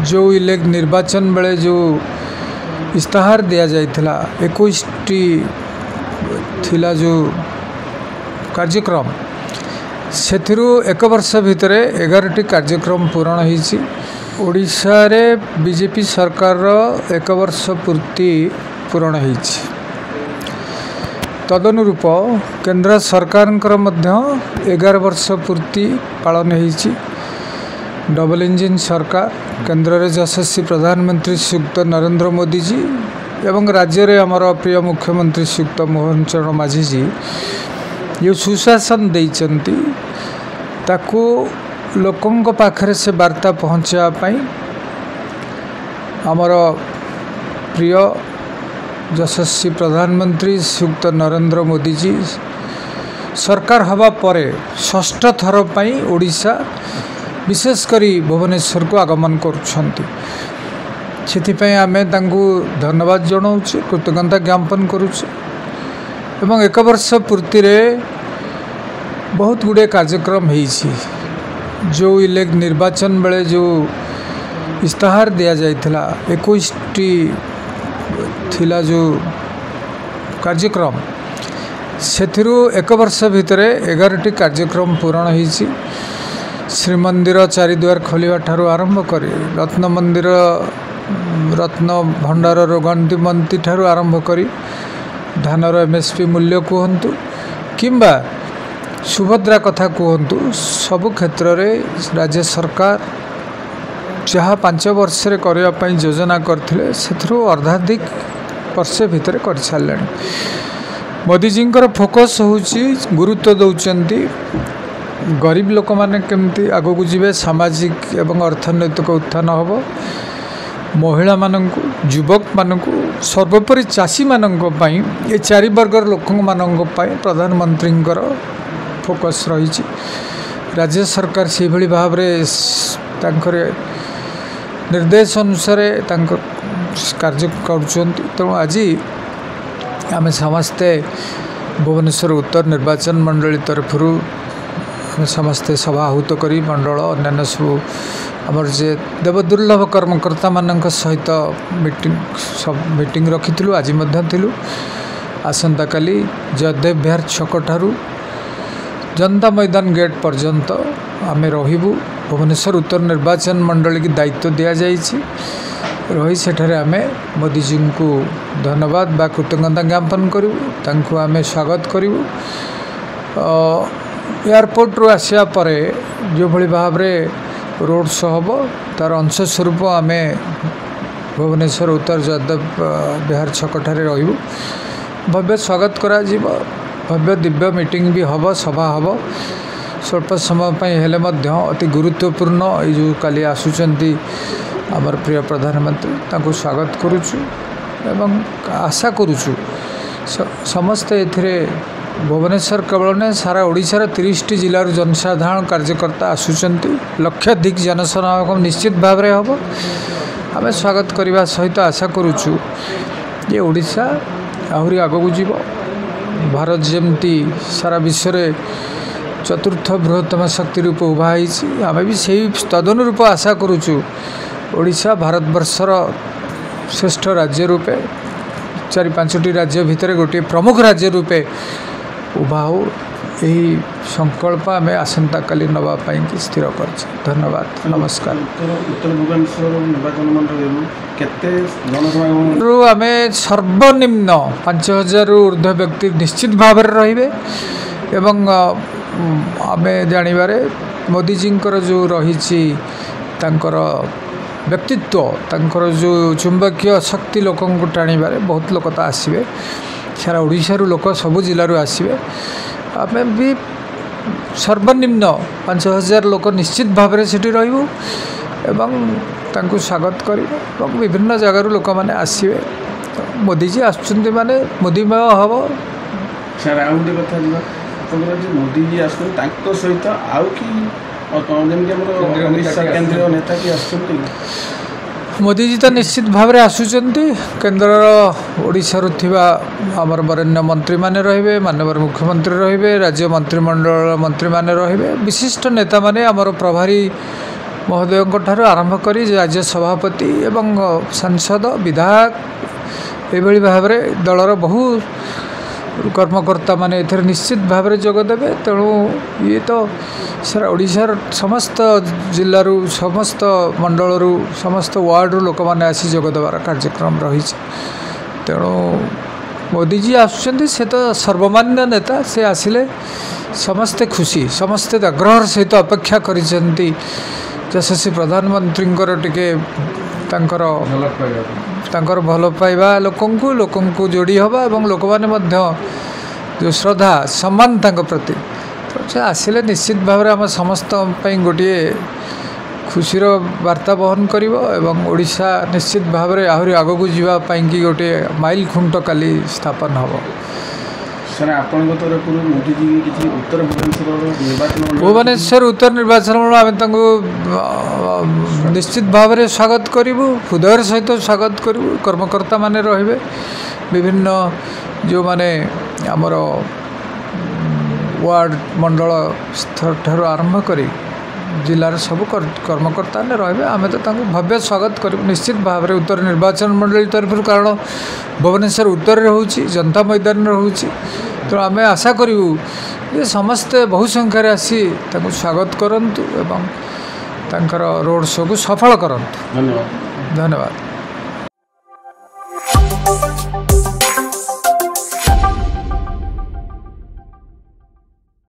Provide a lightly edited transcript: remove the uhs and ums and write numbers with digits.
जो निर्वाचन बेले जो इस्ताहार दिया जाइथिला 21टी थिला जो कार्यक्रम सेथिरु एक वर्ष भितर 11टी कार्यक्रम पूरण होईछि। ओडिशा रे बीजेपी सरकार एक वर्ष पूर्ति पूरण होईछि। तदनुरूप केंद्र सरकार मध्य 11 वर्ष पूर्ति पालन होईछि। डबल इंजिन सरकार केंद्र रे यशस्वी प्रधानमंत्री श्रीयुक्त नरेंद्र मोदी जी एवं राज्य रे हमर प्रिय मुख्यमंत्री श्रीयुक्त मोहन चरण माझी जी ये सुशासन देइचंती ताकू लोकंक पाखरे से वार्ता पहुँचा पाई हमर प्रिय यशस्वी प्रधानमंत्री श्रीयुक्त नरेंद्र मोदी जी सरकार हवा परे षष्ठ थर पाई ओडिशा विशेषकरी भुवनेश्वर को आगमन करुछंती। सेथिपाई आमे तांकू धन्यवाद जनाऊँ कृतज्ञता ज्ञापन करुचे एवं एक वर्ष पूर्ति रे बहुत गुड़े कार्यक्रम होईछि। जो निर्वाचन बेले जो इस्ताहार दिया जाइथिला 21टी थिला जो कार्यक्रम सेथिरु एक वर्ष भितर 11टी कार्यक्रम पूरण होईछि। श्रीमंदिर चारिद्वार खोलिबा ठारू आरंभ करी रत्न मंदिर रत्न भंडार गंतिमंती ठारू आरंभ करी धानर एमएसपी मूल्य कहतु किंबा सुभद्रा कथा कहतु सबु क्षेत्र रे राज्य सरकार जहाँ 5 वर्ष रे करिया पई योजना करथिले सेथरो अर्धाधिक वर्ष भितर कर सारले। मोदी जी फोकस होउची गुरुत्व दौचंती गरीब लोक माने केमती आगो को जीवे सामाजिक एवं अर्थनैतिक उत्थान होबो महिला माननकु युवक माननकु सर्वोपरि चाषी माननक पई ये चारि वर्गर लोक माननक पई प्रधानमंत्री फोकस रही। राज्य सरकार से भली भाव रे तांकरे निर्देश अनुसार कार्य करुछंती। तेणु आज आम समस्ते भुवनेश्वर उत्तर निर्वाचन मंडली तरफरु समस्ते सभा आहुत करी मंडल अन्य सब आमर जे देवदुर्लभ कर्मकर्ता मान सहित मीटिंग रखी आज थिलु। आसंता काली जयदेव बिहार छक ठारू जनता मैदान गेट पर्यंत आम रहिबु। भुवनेश्वर उत्तर निर्वाचन मंडली की दायित्व दि जाइछि। रही सेठारे आमे मोदी जी को धन्यवाद बा कृतज्ञता ज्ञापन करूँ तांको आमे स्वागत करूँ। एयरपोर्ट रू आसिया परे जो भली भाव रे रोड शो हम तार अंश स्वरूप आम भुवनेश्वर उत्तर जयदेव बिहार छकठारे रहिबु। भव्य स्वागत करा जीव भव्य दिव्य मीटिंग भी हम सभा हम स्वल्प समय पई हेले मध्य अति गुरुत्वपूर्ण ये जो काली आसुचंती आमर प्रिय प्रधानमंत्री तांको स्वागत करुचु एवं आशा करुचु समस्ते एथिरे भुवनेश्वर केवल नहीं सारा ओडिशार 30टी जिलार जनसाधारण कार्यकर्ता आसुचंती लक्षाधिक जनसमागम निश्चित भाव में हम आम स्वागत करने सहित आशा करुचु ये ओडिशा आहरी आगू जीव। भारत जमती सारा विश्व रे चतुर्थ बृहत्तम शक्ति रूप उभा आम भी से तदनुरूप आशा करुचु ओडिशा भारतवर्षर श्रेष्ठ राज्य रूपे 4-5टी राज्य भितर गोटे प्रमुख राज्य रूपे उभा हो यही संकल्प आम आसंता काली नवापाई कि स्थिर कर। धन्यवाद नमस्कार। उत्तर भुवनेश्वर निर्वाचन मंडल आम सर्वनिम्न 5000 ऊर्ध्व व्यक्ति निश्चित भाव रे एवं आम जानिबारे मोदी जी जो रही व्यक्तित्व तांकर जो चुंबकीय शक्ति लोक टाणीबारे बहुत लोक तो आसवे सारा ओडिशारू लोक सबु जिलूर आसवे आम भी सर्वनिम्न 5000 लोक निश्चित भाव में सेठी रहिबु एवं तांको स्वागत करिबु। विभिन्न जगार लोक मैंने आसवे मोदी जी आसुचंती माने मोदीमय हम सर आउ गोटे कथा जीवा मोदी जी आसुन तांको सहित आउ कि केंद्रीय नेता कि आसुचंती मोदी जी तो निश्चित भाव में आसुचंती केंद्र ओडिशा रु थिबा हमर वरेण्य मंत्री माने रहिबे माननीय मुख्यमंत्री रहिबे राज्य मंत्रिमंडल मंत्री माने रहिबे विशिष्ट नेता माने हमर प्रभारी महोदयों ठाରୁ आरंभ करी राज्य सभापति एवं सांसद विधायक एभली भाव में दलर बहु कर्मकर्ता माने एथर निश्चित भाव में जोगदेवे। तेणु ये तो सारा ओडिशार समस्त जिल्लारू समस्त मंडलरू समस्त वार्डरू लोक मैंने आसी जोगदेवार कार्यक्रम रही। तेणु मोदीजी आसुच्चंदी से तो सर्वमान्य नेता से आसिले समस्ते खुशी समस्ते आग्रह सहित अपेक्षा करिसेंती यशस्वी प्रधानमंत्री टिके तांकर भल पाइबा लोकंकु जोड़ी हवा एवं लोक माने जो श्रद्धा सम्मान तांक प्रति तो से आसिले निश्चित भाव में आम समस्त गोटे खुशीर वार्ता बहन करिवो एवं ओडिशा निश्चित भाव में आहरी आगकू जावाई गोटे माइल खुंट काली स्थापन हम। सर आपन तरफ मोदी जी किसी उत्तर भुवनेश्वर उत्तर निर्वाचन आम निश्चित भाव में स्वागत करूँ हृदय सहित स्वागत करूँ। कर्मकर्ता माने रहिबे विभिन्न जो माने आमर वार्ड मंडल स्तर ठारू आरंभ करी जिलार सब कर्मकर्ता ने रहिबे आमे तो तांको भव्य स्वागत करूँ निश्चित भाव में उत्तर निर्वाचन मंडली तरफ कारण भुवनेश्वर उत्तर होउची जनता मैदान रहउची। तो आम आशा करूँ जे समस्ते बहु संख्यार आसी तांको स्वागत करंतु एवं तांकर रोड शो को सफल करंतु। धन्यवाद। धन्यवाद।